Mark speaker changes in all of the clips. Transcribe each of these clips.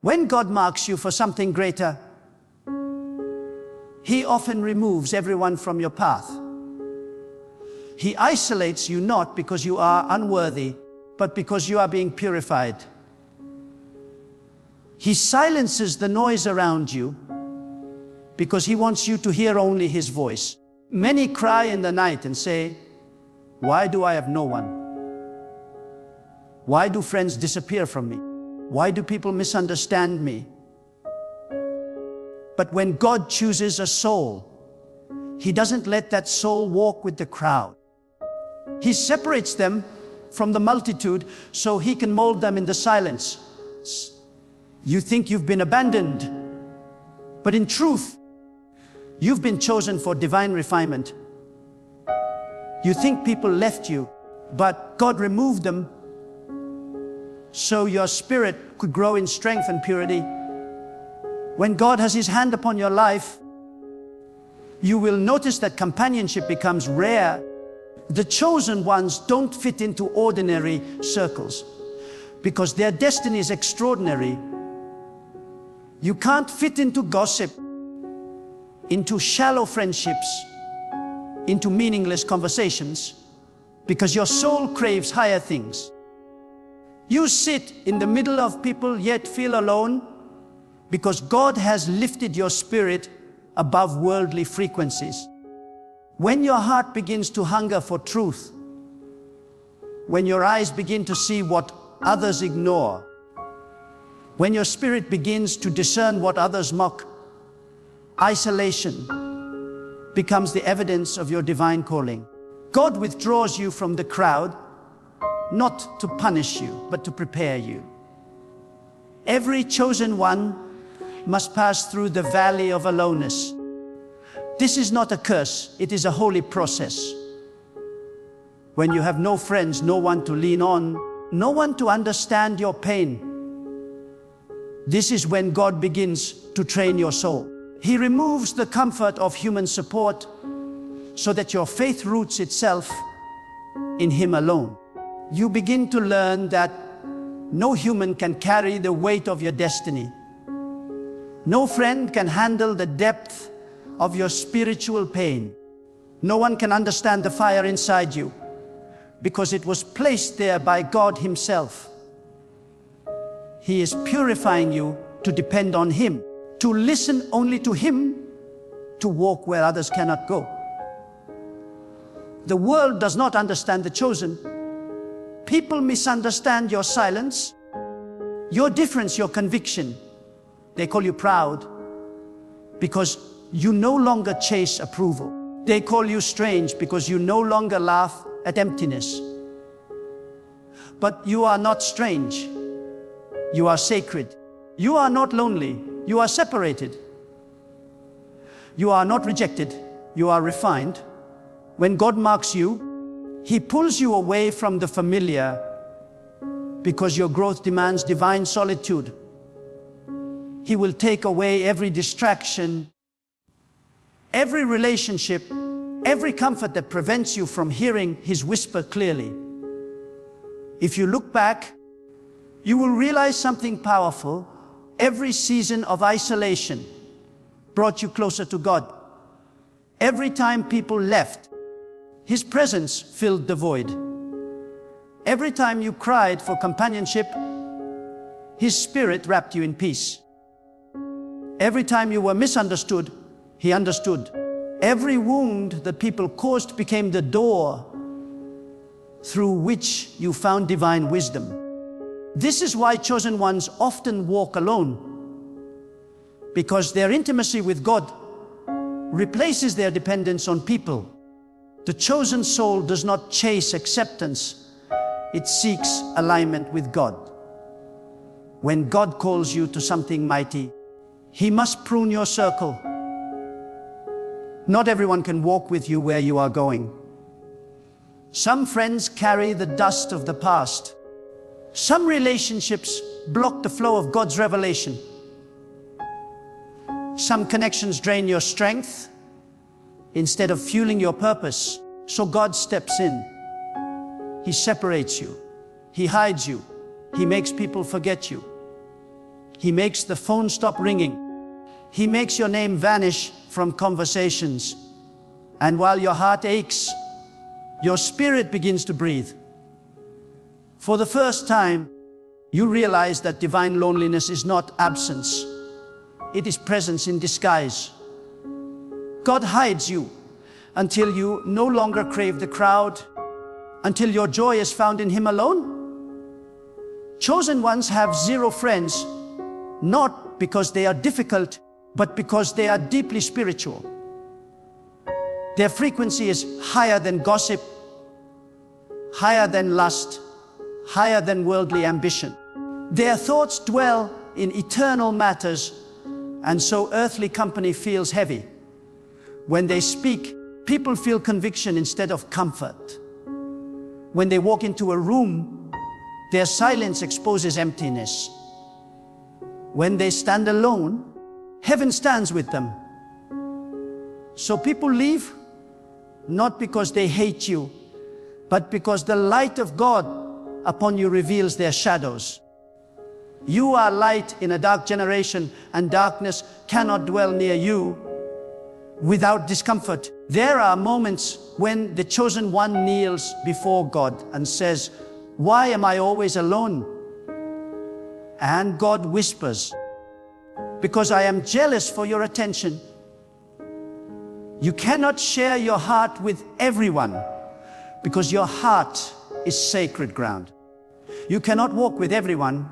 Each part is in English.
Speaker 1: When God marks you for something greater, He often removes everyone from your path. He isolates you not because you are unworthy, but because you are being purified. He silences the noise around you because He wants you to hear only His voice. Many cry in the night and say, "Why do I have no one? Why do friends disappear from me? Why do people misunderstand me?" But when God chooses a soul, He doesn't let that soul walk with the crowd. He separates them from the multitude so He can mold them in the silence. You think you've been abandoned, but in truth, you've been chosen for divine refinement. You think people left you, but God removed them so your spirit could grow in strength and purity. When God has His hand upon your life, you will notice that companionship becomes rare. The chosen ones don't fit into ordinary circles because their destiny is extraordinary. You can't fit into gossip, into shallow friendships, into meaningless conversations, because your soul craves higher things. You sit in the middle of people yet feel alone because God has lifted your spirit above worldly frequencies. When your heart begins to hunger for truth, when your eyes begin to see what others ignore, when your spirit begins to discern what others mock, isolation becomes the evidence of your divine calling. God withdraws you from the crowd, not to punish you, but to prepare you. Every chosen one must pass through the valley of aloneness. This is not a curse, it is a holy process. When you have no friends, no one to lean on, no one to understand your pain, this is when God begins to train your soul. He removes the comfort of human support so that your faith roots itself in Him alone. You begin to learn that no human can carry the weight of your destiny. No friend can handle the depth of your spiritual pain. No one can understand the fire inside you because it was placed there by God Himself. He is purifying you to depend on Him, to listen only to Him, to walk where others cannot go. The world does not understand the chosen. People misunderstand your silence, your difference, your conviction. They call you proud because you no longer chase approval. They call you strange because you no longer laugh at emptiness. But you are not strange. You are sacred. You are not lonely. You are separated. You are not rejected. You are refined. When God marks you, He pulls you away from the familiar because your growth demands divine solitude. He will take away every distraction, every relationship, every comfort that prevents you from hearing His whisper clearly. If you look back, you will realize something powerful. Every season of isolation brought you closer to God. Every time people left, His presence filled the void. Every time you cried for companionship, His Spirit wrapped you in peace. Every time you were misunderstood, He understood. Every wound that people caused became the door through which you found divine wisdom. This is why chosen ones often walk alone, because their intimacy with God replaces their dependence on people. The chosen soul does not chase acceptance, it seeks alignment with God. When God calls you to something mighty, He must prune your circle. Not everyone can walk with you where you are going. Some friends carry the dust of the past. Some relationships block the flow of God's revelation. Some connections drain your strength instead of fueling your purpose. So God steps in. He separates you. He hides you. He makes people forget you. He makes the phone stop ringing. He makes your name vanish from conversations. And while your heart aches, your spirit begins to breathe. For the first time, you realize that divine loneliness is not absence. It is presence in disguise. God hides you until you no longer crave the crowd, until your joy is found in Him alone. Chosen ones have zero friends, not because they are difficult, but because they are deeply spiritual. Their frequency is higher than gossip, higher than lust, higher than worldly ambition. Their thoughts dwell in eternal matters, and so earthly company feels heavy. When they speak, people feel conviction instead of comfort. When they walk into a room, their silence exposes emptiness. When they stand alone, heaven stands with them. So people leave, not because they hate you, but because the light of God upon you reveals their shadows. You are light in a dark generation, and darkness cannot dwell near you without discomfort. There are moments when the chosen one kneels before God and says, "Why am I always alone?" And God whispers, "Because I am jealous for your attention." You cannot share your heart with everyone because your heart is sacred ground. You cannot walk with everyone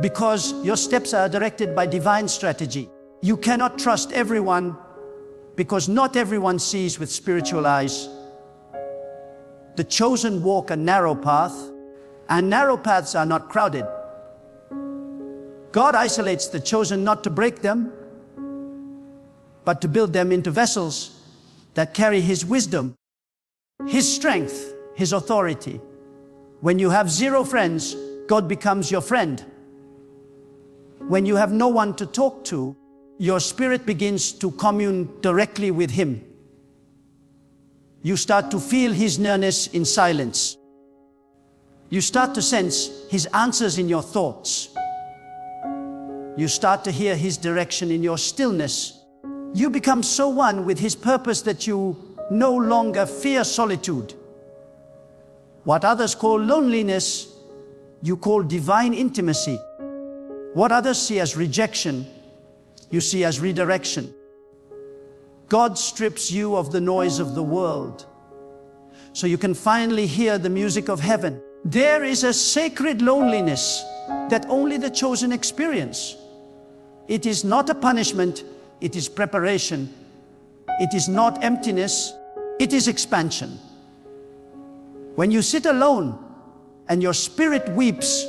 Speaker 1: because your steps are directed by divine strategy. You cannot trust everyone because not everyone sees with spiritual eyes. The chosen walk a narrow path, and narrow paths are not crowded. God isolates the chosen not to break them, but to build them into vessels that carry His wisdom, His strength, His authority. When you have zero friends, God becomes your friend. When you have no one to talk to, your spirit begins to commune directly with Him. You start to feel His nearness in silence. You start to sense His answers in your thoughts. You start to hear His direction in your stillness. You become so one with His purpose that you no longer fear solitude. What others call loneliness, you call divine intimacy. What others see as rejection, you see as redirection. God strips you of the noise of the world, so you can finally hear the music of heaven. There is a sacred loneliness that only the chosen experience. It is not a punishment, it is preparation. It is not emptiness, it is expansion. When you sit alone and your spirit weeps,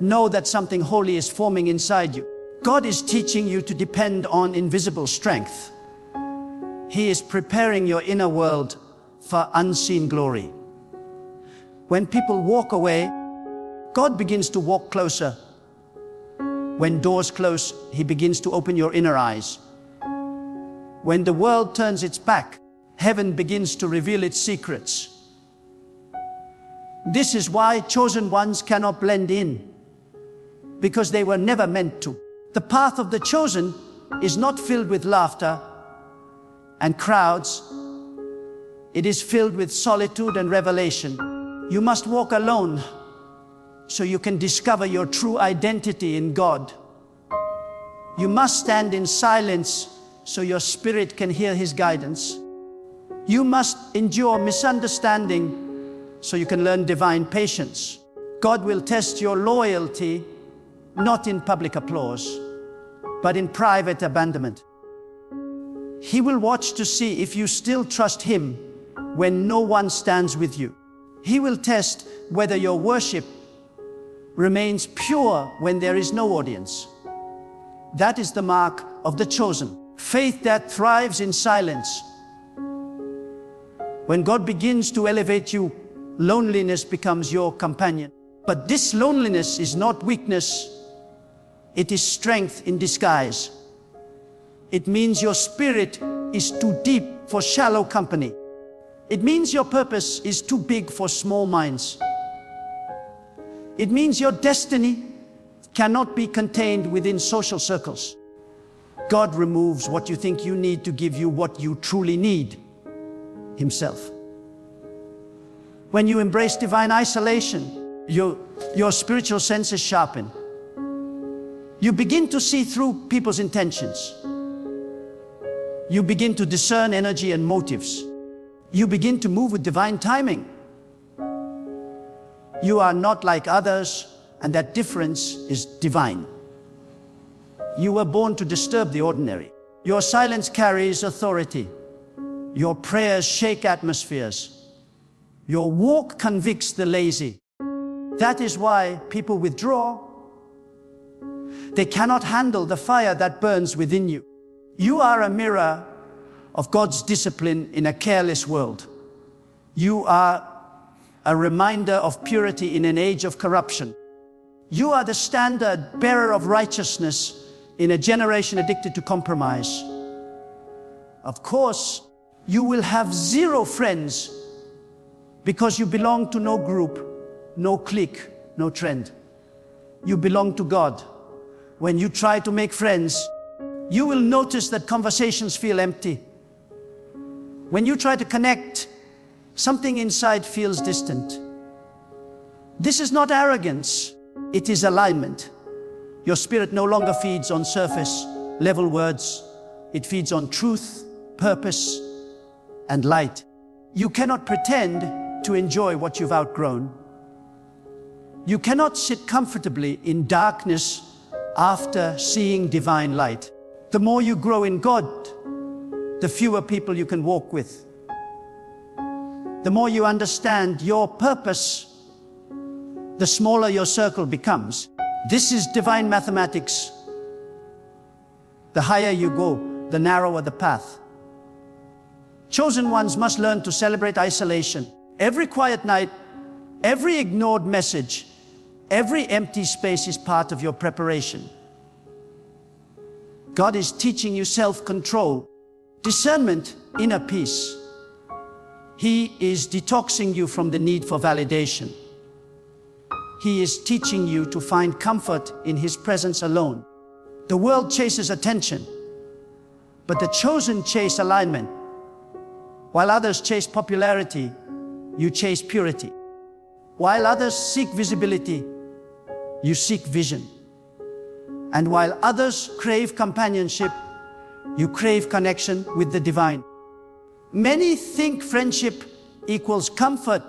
Speaker 1: know that something holy is forming inside you. God is teaching you to depend on invisible strength. He is preparing your inner world for unseen glory. When people walk away, God begins to walk closer. When doors close, He begins to open your inner eyes. When the world turns its back, heaven begins to reveal its secrets. This is why chosen ones cannot blend in, because they were never meant to. The path of the chosen is not filled with laughter and crowds. It is filled with solitude and revelation. You must walk alone so you can discover your true identity in God. You must stand in silence so your spirit can hear His guidance. You must endure misunderstanding so you can learn divine patience. God will test your loyalty not in public applause, but in private abandonment. He will watch to see if you still trust Him when no one stands with you. He will test whether your worship remains pure when there is no audience. That is the mark of the chosen. Faith that thrives in silence. When God begins to elevate you, loneliness becomes your companion. But this loneliness is not weakness. It is strength in disguise. It means your spirit is too deep for shallow company. It means your purpose is too big for small minds. It means your destiny cannot be contained within social circles. God removes what you think you need to give you what you truly need, Himself. When you embrace divine isolation, your spiritual senses sharpen. You begin to see through people's intentions. You begin to discern energy and motives. You begin to move with divine timing. You are not like others, and that difference is divine. You were born to disturb the ordinary. Your silence carries authority. Your prayers shake atmospheres. Your walk convicts the lazy. That is why people withdraw. They cannot handle the fire that burns within you. You are a mirror of God's discipline in a careless world. You are a reminder of purity in an age of corruption. You are the standard bearer of righteousness in a generation addicted to compromise. Of course, you will have zero friends because you belong to no group, no clique, no trend. You belong to God. When you try to make friends, you will notice that conversations feel empty. When you try to connect, something inside feels distant. This is not arrogance, it is alignment. Your spirit no longer feeds on surface level words. It feeds on truth, purpose, and light. You cannot pretend to enjoy what you've outgrown. You cannot sit comfortably in darkness after seeing divine light. The more you grow in God, the fewer people you can walk with. The more you understand your purpose, the smaller your circle becomes. This is divine mathematics. The higher you go, the narrower the path. Chosen ones must learn to celebrate isolation. Every quiet night, every ignored message, every empty space is part of your preparation. God is teaching you self-control, discernment, inner peace. He is detoxing you from the need for validation. He is teaching you to find comfort in His presence alone. The world chases attention, but the chosen chase alignment. While others chase popularity, you chase purity. While others seek visibility, you seek vision. And while others crave companionship, you crave connection with the divine. Many think friendship equals comfort,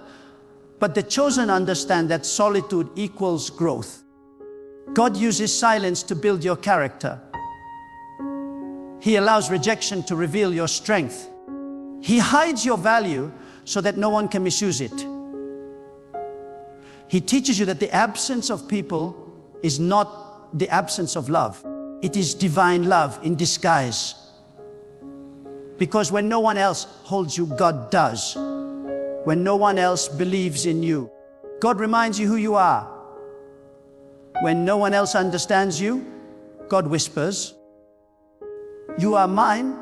Speaker 1: but the chosen understand that solitude equals growth. God uses silence to build your character. He allows rejection to reveal your strength. He hides your value so that no one can misuse it. He teaches you that the absence of people is not the absence of love. It is divine love in disguise. Because when no one else holds you, God does. When no one else believes in you, God reminds you who you are. When no one else understands you, God whispers, "You are mine."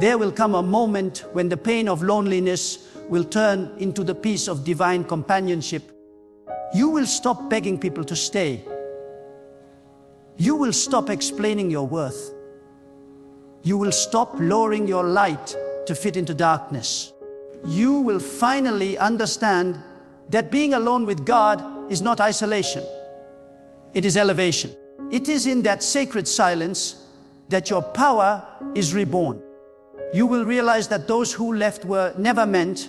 Speaker 1: There will come a moment when the pain of loneliness will turn into the peace of divine companionship. You will stop begging people to stay. You will stop explaining your worth. You will stop lowering your light to fit into darkness. You will finally understand that being alone with God is not isolation. It is elevation. It is in that sacred silence that your power is reborn. You will realize that those who left were never meant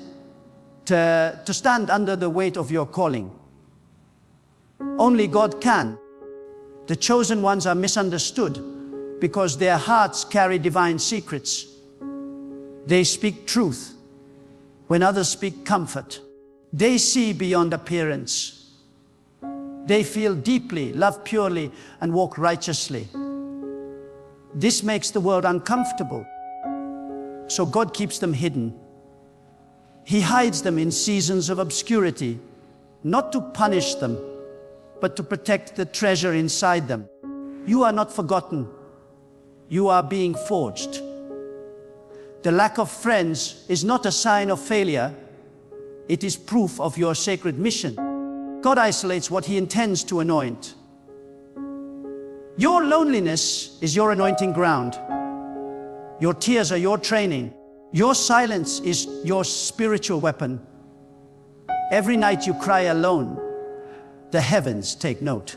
Speaker 1: to stand under the weight of your calling. Only God can. The chosen ones are misunderstood because their hearts carry divine secrets. They speak truth when others speak comfort. They see beyond appearance. They feel deeply, love purely, and walk righteously. This makes the world uncomfortable. So God keeps them hidden. He hides them in seasons of obscurity, not to punish them, but to protect the treasure inside them. You are not forgotten. You are being forged. The lack of friends is not a sign of failure. It is proof of your sacred mission. God isolates what He intends to anoint. Your loneliness is your anointing ground. Your tears are your training. Your silence is your spiritual weapon. Every night you cry alone, the heavens take note.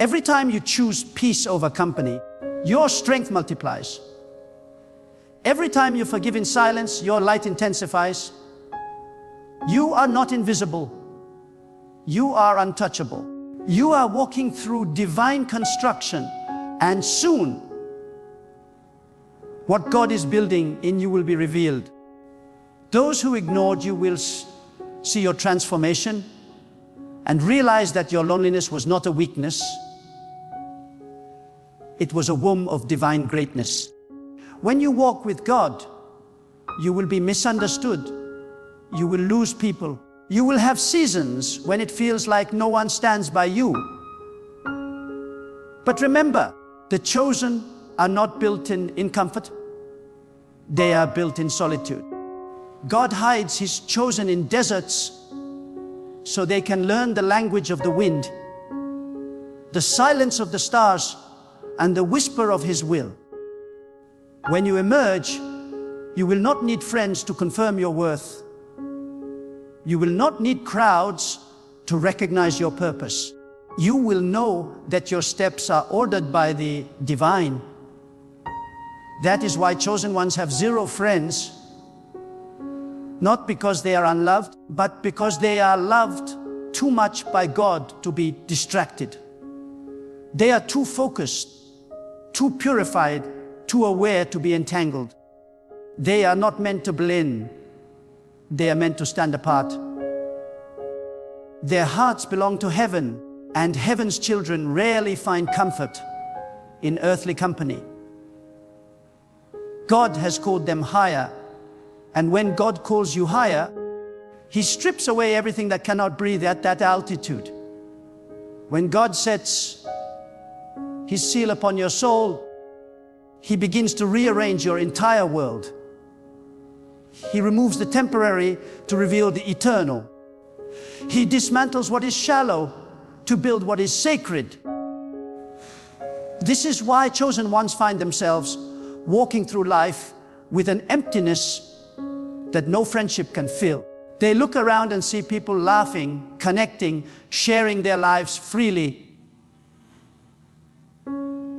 Speaker 1: Every time you choose peace over company, your strength multiplies. Every time you forgive in silence, your light intensifies. You are not invisible. You are untouchable. You are walking through divine construction, and soon, what God is building in you will be revealed. Those who ignored you will see your transformation and realize that your loneliness was not a weakness. It was a womb of divine greatness. When you walk with God, you will be misunderstood. You will lose people. You will have seasons when it feels like no one stands by you. But remember, the chosen are not built in comfort. They are built in solitude. God hides His chosen in deserts so they can learn the language of the wind, the silence of the stars, and the whisper of His will. When you emerge, you will not need friends to confirm your worth. You will not need crowds to recognize your purpose. You will know that your steps are ordered by the divine. That is why chosen ones have 0 friends, not because they are unloved, but because they are loved too much by God to be distracted. They are too focused, too purified, too aware to be entangled. They are not meant to blend. They are meant to stand apart. Their hearts belong to heaven, and heaven's children rarely find comfort in earthly company. God has called them higher, and when God calls you higher, He strips away everything that cannot breathe at that altitude. When God sets His seal upon your soul, He begins to rearrange your entire world. He removes the temporary to reveal the eternal. He dismantles what is shallow to build what is sacred. This is why chosen ones find themselves walking through life with an emptiness that no friendship can fill. They look around and see people laughing, connecting, sharing their lives freely.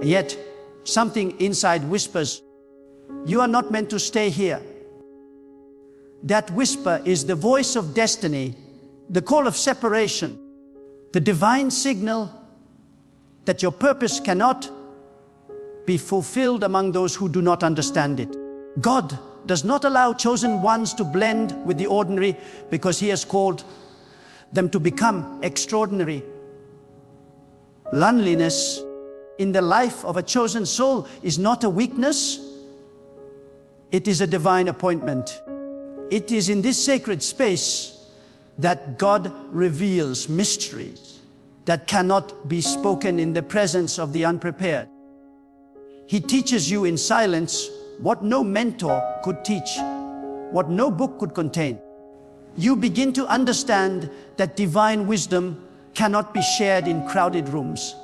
Speaker 1: Yet, something inside whispers, "You are not meant to stay here." That whisper is the voice of destiny, the call of separation, the divine signal that your purpose cannot be fulfilled among those who do not understand it. God does not allow chosen ones to blend with the ordinary because He has called them to become extraordinary. Loneliness in the life of a chosen soul is not a weakness. It is a divine appointment. It is in this sacred space that God reveals mysteries that cannot be spoken in the presence of the unprepared. He teaches you in silence what no mentor could teach, what no book could contain. You begin to understand that divine wisdom cannot be shared in crowded rooms.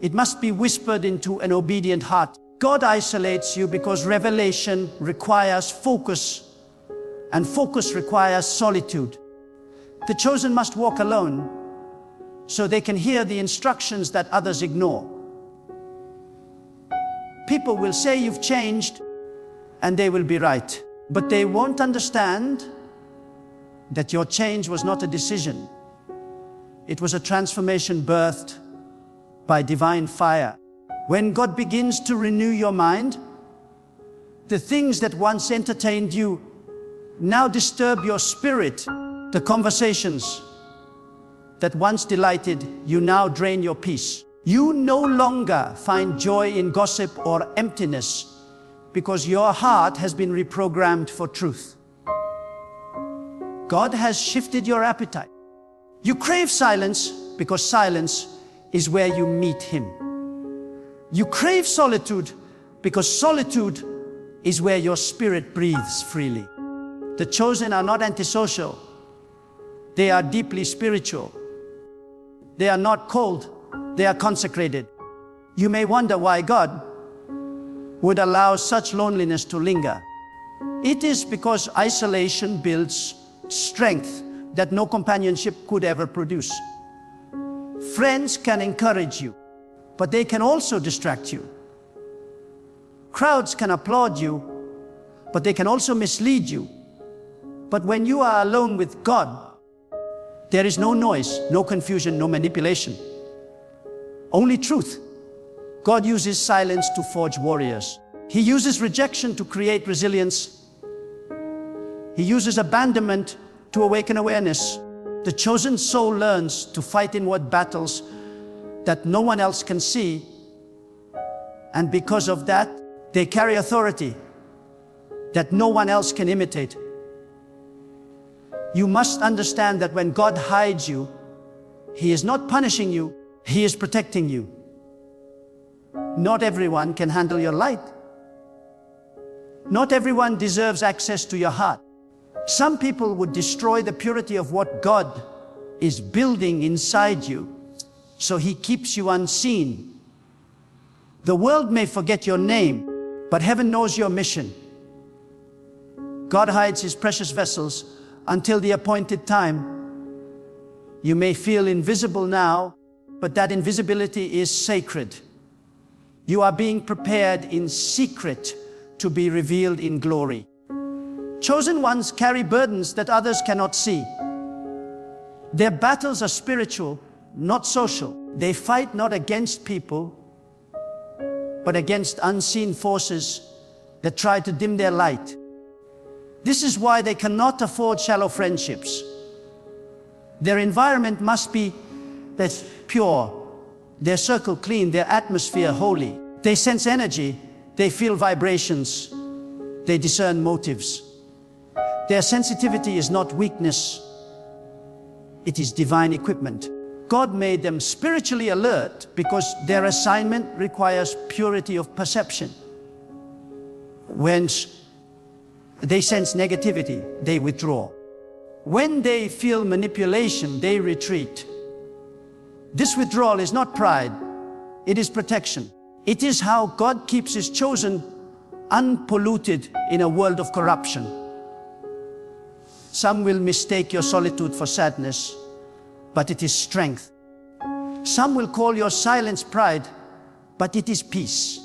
Speaker 1: It must be whispered into an obedient heart. God isolates you because revelation requires focus, and focus requires solitude. The chosen must walk alone so they can hear the instructions that others ignore. People will say you've changed, and they will be right. But they won't understand that your change was not a decision. It was a transformation birthed by divine fire. When God begins to renew your mind, the things that once entertained you now disturb your spirit. The conversations that once delighted you now drain your peace. You no longer find joy in gossip or emptiness because your heart has been reprogrammed for truth. God has shifted your appetite. You crave silence because silence is where you meet Him. You crave solitude because solitude is where your spirit breathes freely. The chosen are not antisocial. They are deeply spiritual. They are not cold, they are consecrated. You may wonder why God would allow such loneliness to linger. It is because isolation builds strength that no companionship could ever produce. Friends can encourage you, but they can also distract you. Crowds can applaud you, but they can also mislead you. But when you are alone with God, there is no noise, no confusion, no manipulation. Only truth. God uses silence to forge warriors. He uses rejection to create resilience. He uses abandonment to awaken awareness. The chosen soul learns to fight inward battles that no one else can see. And because of that, they carry authority that no one else can imitate. You must understand that when God hides you, He is not punishing you, He is protecting you. Not everyone can handle your light. Not everyone deserves access to your heart. Some people would destroy the purity of what God is building inside you, so He keeps you unseen. The world may forget your name, but heaven knows your mission. God hides His precious vessels until the appointed time. You may feel invisible now, but that invisibility is sacred. You are being prepared in secret to be revealed in glory. Chosen ones carry burdens that others cannot see. Their battles are spiritual, not social. They fight not against people, but against unseen forces that try to dim their light. This is why they cannot afford shallow friendships. Their environment must be pure, their circle clean, their atmosphere holy. They sense energy, they feel vibrations, they discern motives. Their sensitivity is not weakness, it is divine equipment. God made them spiritually alert because their assignment requires purity of perception. When they sense negativity, they withdraw. When they feel manipulation, they retreat. This withdrawal is not pride, it is protection. It is how God keeps His chosen unpolluted in a world of corruption. Some will mistake your solitude for sadness, but it is strength. Some will call your silence pride, but it is peace.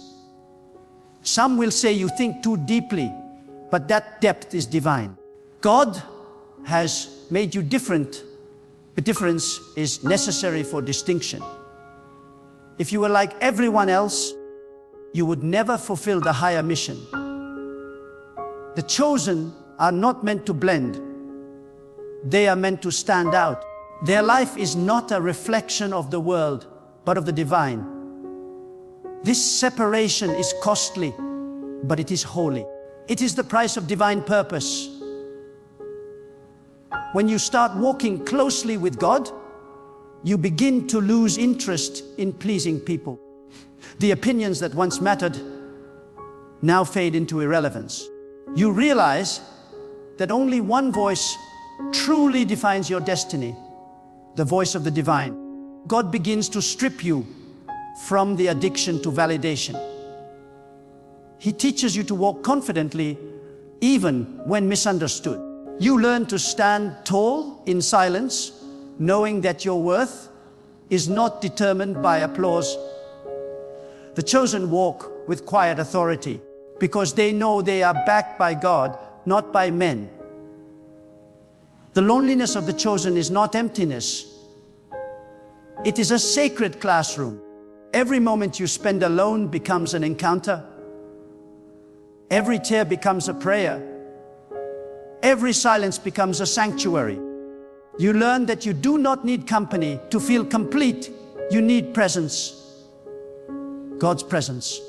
Speaker 1: Some will say you think too deeply, but that depth is divine. God has made you different, but difference is necessary for distinction. If you were like everyone else, you would never fulfill the higher mission. The chosen are not meant to blend. They are meant to stand out. Their life is not a reflection of the world, but of the divine. This separation is costly, but it is holy. It is the price of divine purpose. When you start walking closely with God, you begin to lose interest in pleasing people. The opinions that once mattered now fade into irrelevance. You realize that only one voice truly defines your destiny, the voice of the divine. God begins to strip you from the addiction to validation. He teaches you to walk confidently even when misunderstood. You learn to stand tall in silence, knowing that your worth is not determined by applause. The chosen walk with quiet authority because they know they are backed by God, not by men. The loneliness of the chosen is not emptiness. It is a sacred classroom. Every moment you spend alone becomes an encounter. Every tear becomes a prayer. Every silence becomes a sanctuary. You learn that you do not need company to feel complete. You need presence. God's presence.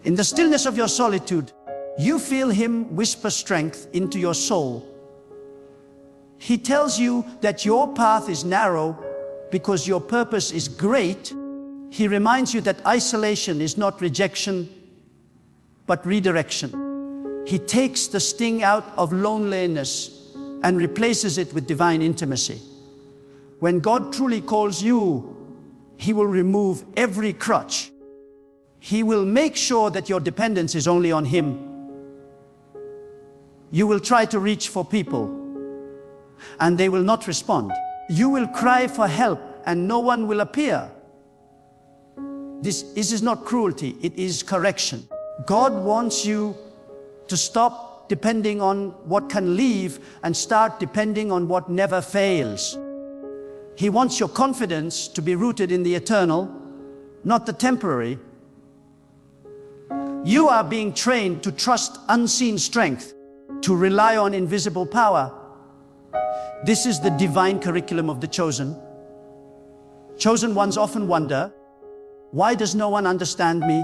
Speaker 1: In the stillness of your solitude, you feel Him whisper strength into your soul. He tells you that your path is narrow because your purpose is great. He reminds you that isolation is not rejection, but redirection. He takes the sting out of loneliness and replaces it with divine intimacy. When God truly calls you, He will remove every crutch. He will make sure that your dependence is only on Him. You will try to reach for people, and they will not respond. You will cry for help, and no one will appear. This is not cruelty, it is correction. God wants you to stop depending on what can leave and start depending on what never fails. He wants your confidence to be rooted in the eternal, not the temporary. You are being trained to trust unseen strength, to rely on invisible power. This is the divine curriculum of the chosen. Chosen ones often wonder, why does no one understand me?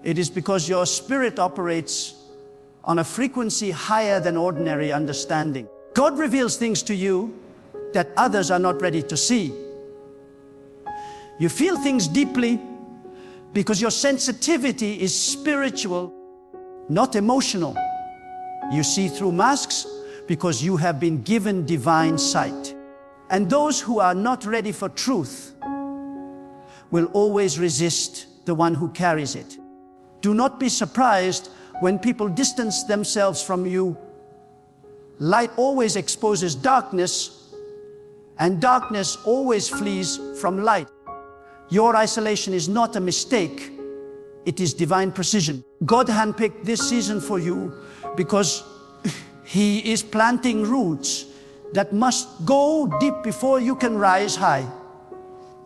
Speaker 1: It is because your spirit operates on a frequency higher than ordinary understanding. God reveals things to you that others are not ready to see. You feel things deeply because your sensitivity is spiritual, not emotional. You see through masks because you have been given divine sight. And those who are not ready for truth will always resist the one who carries it. Do not be surprised when people distance themselves from you. Light always exposes darkness, and darkness always flees from light. Your isolation is not a mistake, it is divine precision. God handpicked this season for you because He is planting roots that must go deep before you can rise high.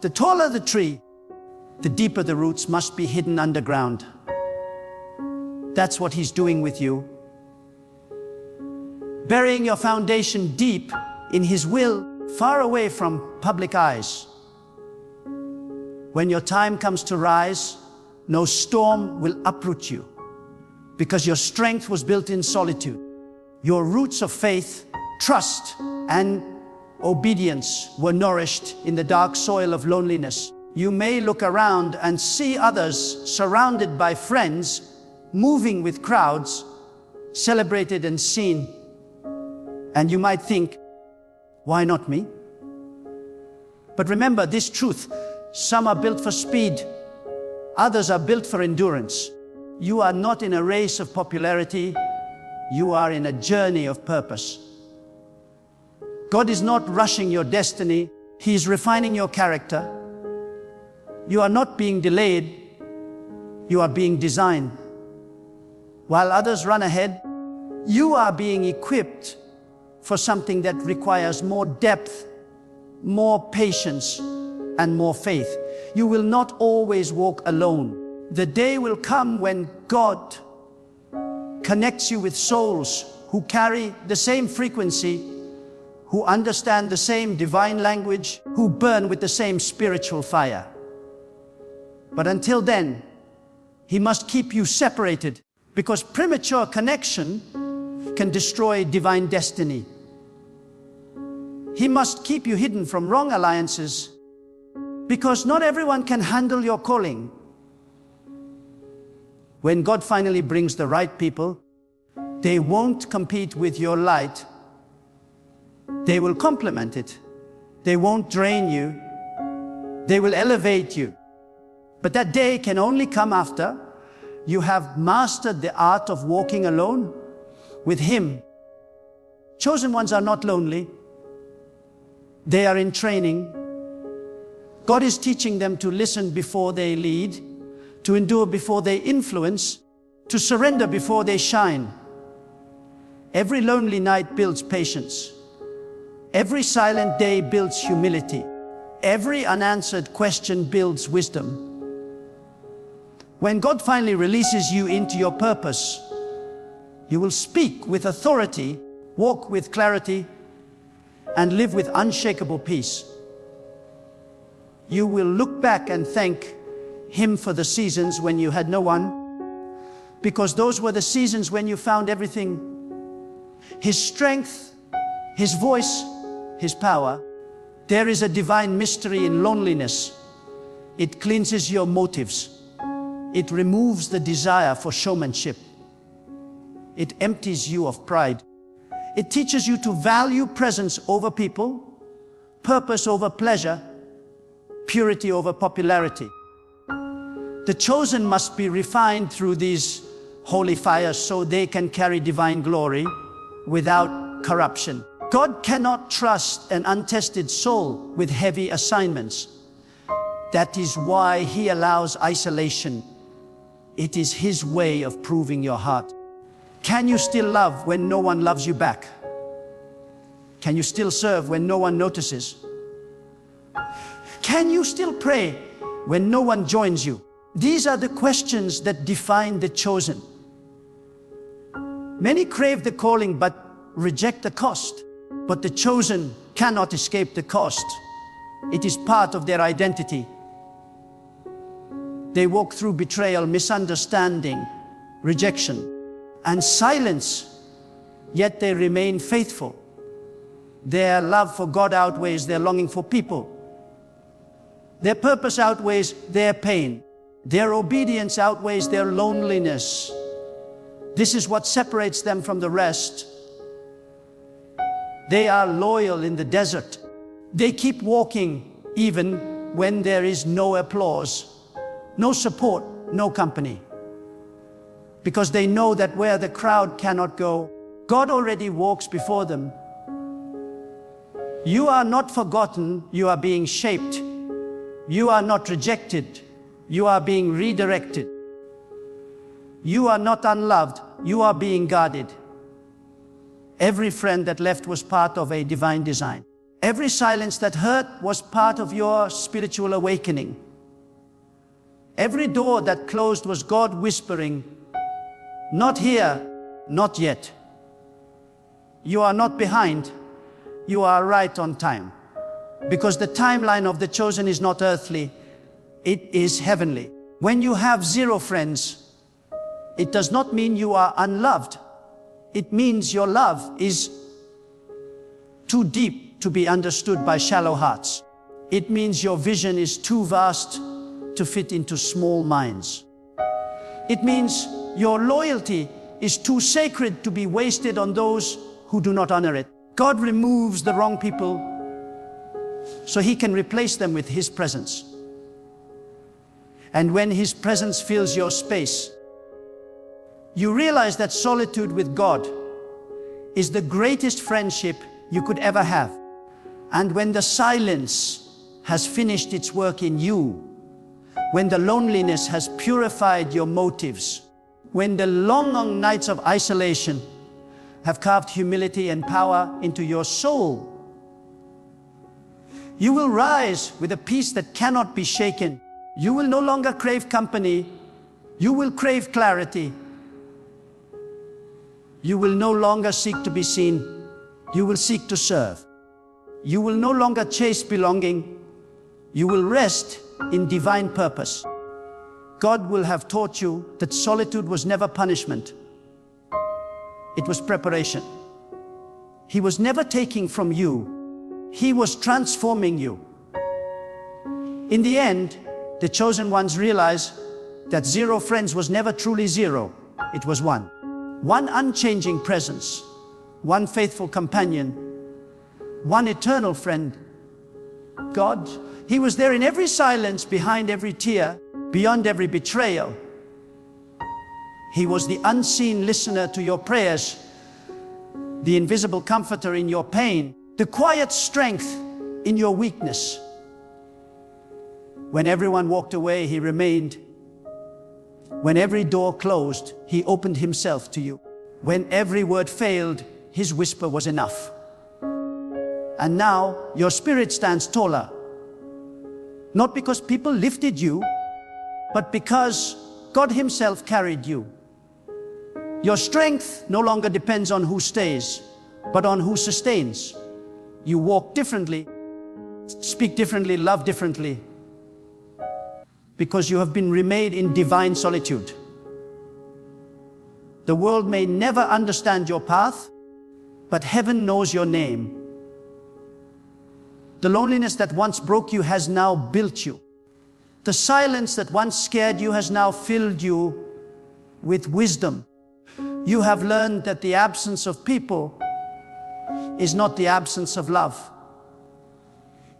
Speaker 1: The taller the tree, the deeper the roots must be hidden underground. That's what He's doing with you. Burying your foundation deep in His will, far away from public eyes. When your time comes to rise, no storm will uproot you, because your strength was built in solitude. Your roots of faith, trust, and obedience were nourished in the dark soil of loneliness. You may look around and see others surrounded by friends, moving with crowds, celebrated and seen. And you might think, why not me? But remember this truth, some are built for speed, others are built for endurance. You are not in a race of popularity, you are in a journey of purpose. God is not rushing your destiny, He is refining your character. You are not being delayed, you are being designed. While others run ahead, you are being equipped for something that requires more depth, more patience, and more faith. You will not always walk alone. The day will come when God connects you with souls who carry the same frequency, who understand the same divine language, who burn with the same spiritual fire. But until then, He must keep you separated, because premature connection can destroy divine destiny. He must keep you hidden from wrong alliances, because not everyone can handle your calling. When God finally brings the right people, they won't compete with your light. They will complement it. They won't drain you. They will elevate you. But that day can only come after you have mastered the art of walking alone with Him. Chosen ones are not lonely. They are in training. God is teaching them to listen before they lead, to endure before they influence, to surrender before they shine. Every lonely night builds patience. Every silent day builds humility. Every unanswered question builds wisdom. When God finally releases you into your purpose, you will speak with authority, walk with clarity, and live with unshakable peace. You will look back and thank Him for the seasons when you had no one, because those were the seasons when you found everything. His strength, His voice, His power. There is a divine mystery in loneliness. It cleanses your motives. It removes the desire for showmanship. It empties you of pride. It teaches you to value presence over people, purpose over pleasure, purity over popularity. The chosen must be refined through these holy fires so they can carry divine glory without corruption. God cannot trust an untested soul with heavy assignments. That is why He allows isolation. It is His way of proving your heart. Can you still love when no one loves you back? Can you still serve when no one notices? Can you still pray when no one joins you? These are the questions that define the chosen. Many crave the calling but reject the cost. But the chosen cannot escape the cost. It is part of their identity. They walk through betrayal, misunderstanding, rejection, and silence, yet they remain faithful. Their love for God outweighs their longing for people. Their purpose outweighs their pain. Their obedience outweighs their loneliness. This is what separates them from the rest. They are loyal in the desert. They keep walking even when there is no applause, no support, no company. Because they know that where the crowd cannot go, God already walks before them. You are not forgotten, you are being shaped. You are not rejected, you are being redirected. You are not unloved, you are being guarded. Every friend that left was part of a divine design. Every silence that hurt was part of your spiritual awakening. Every door that closed was God whispering, "Not here, not yet." You are not behind, you are right on time. Because the timeline of the chosen is not earthly, it is heavenly. When you have 0 friends, it does not mean you are unloved. It means your love is too deep to be understood by shallow hearts. It means your vision is too vast to fit into small minds. It means your loyalty is too sacred to be wasted on those who do not honor it. God removes the wrong people so He can replace them with His presence. And when His presence fills your space, you realize that solitude with God is the greatest friendship you could ever have. And when the silence has finished its work in you, when the loneliness has purified your motives, when the long nights of isolation have carved humility and power into your soul, you will rise with a peace that cannot be shaken. You will no longer crave company, you will crave clarity. You will no longer seek to be seen, you will seek to serve. You will no longer chase belonging, you will rest in divine purpose. God will have taught you that solitude was never punishment. It was preparation. He was never taking from you, He was transforming you. In the end, the chosen ones realize that 0 friends was never truly 0, it was 1. One unchanging presence, 1 faithful companion, 1 eternal friend, God. He was there in every silence, behind every tear, beyond every betrayal. He was the unseen listener to your prayers, the invisible comforter in your pain, the quiet strength in your weakness. When everyone walked away, He remained. When every door closed, He opened Himself to you. When every word failed, His whisper was enough. And now your spirit stands taller. Not because people lifted you, but because God Himself carried you. Your strength no longer depends on who stays, but on who sustains. You walk differently, speak differently, love differently, because you have been remade in divine solitude. The world may never understand your path, but heaven knows your name. The loneliness that once broke you has now built you. The silence that once scared you has now filled you with wisdom. You have learned that the absence of people is not the absence of love.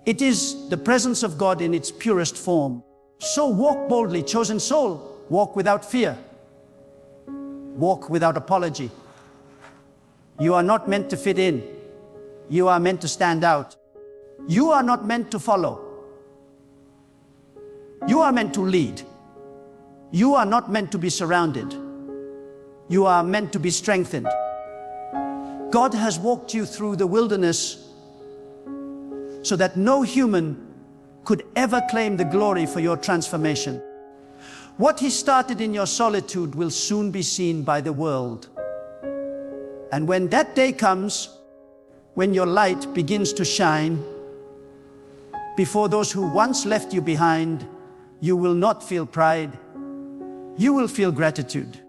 Speaker 1: It is the presence of God in its purest form. So walk boldly, chosen soul. Walk without fear. Walk without apology. You are not meant to fit in. You are meant to stand out. You are not meant to follow. You are meant to lead. You are not meant to be surrounded. You are meant to be strengthened. God has walked you through the wilderness so that no human could ever claim the glory for your transformation. What He started in your solitude will soon be seen by the world. And when that day comes, when your light begins to shine before those who once left you behind, you will not feel pride. You will feel gratitude.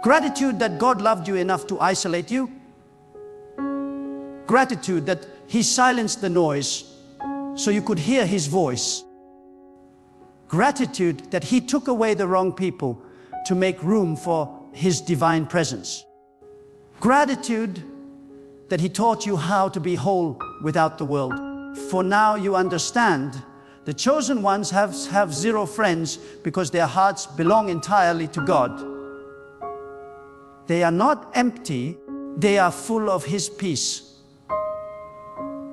Speaker 1: Gratitude that God loved you enough to isolate you. Gratitude that He silenced the noise so you could hear His voice. Gratitude that He took away the wrong people to make room for His divine presence. Gratitude that He taught you how to be whole without the world. For now you understand the chosen ones have zero friends because their hearts belong entirely to God. They are not empty, they are full of His peace.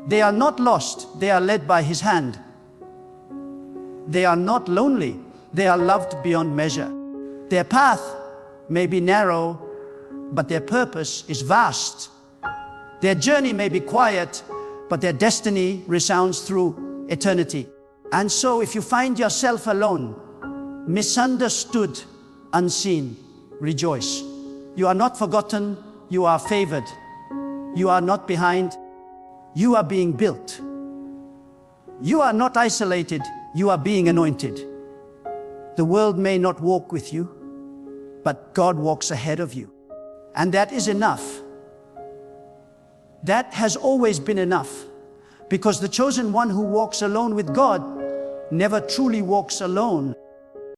Speaker 1: They are not lost, they are led by His hand. They are not lonely, they are loved beyond measure. Their path may be narrow, but their purpose is vast. Their journey may be quiet, but their destiny resounds through eternity. And so if you find yourself alone, misunderstood, unseen, rejoice. You are not forgotten, you are favored. You are not behind, you are being built. You are not isolated, you are being anointed. The world may not walk with you, but God walks ahead of you. And that is enough. That has always been enough, because the chosen one who walks alone with God never truly walks alone.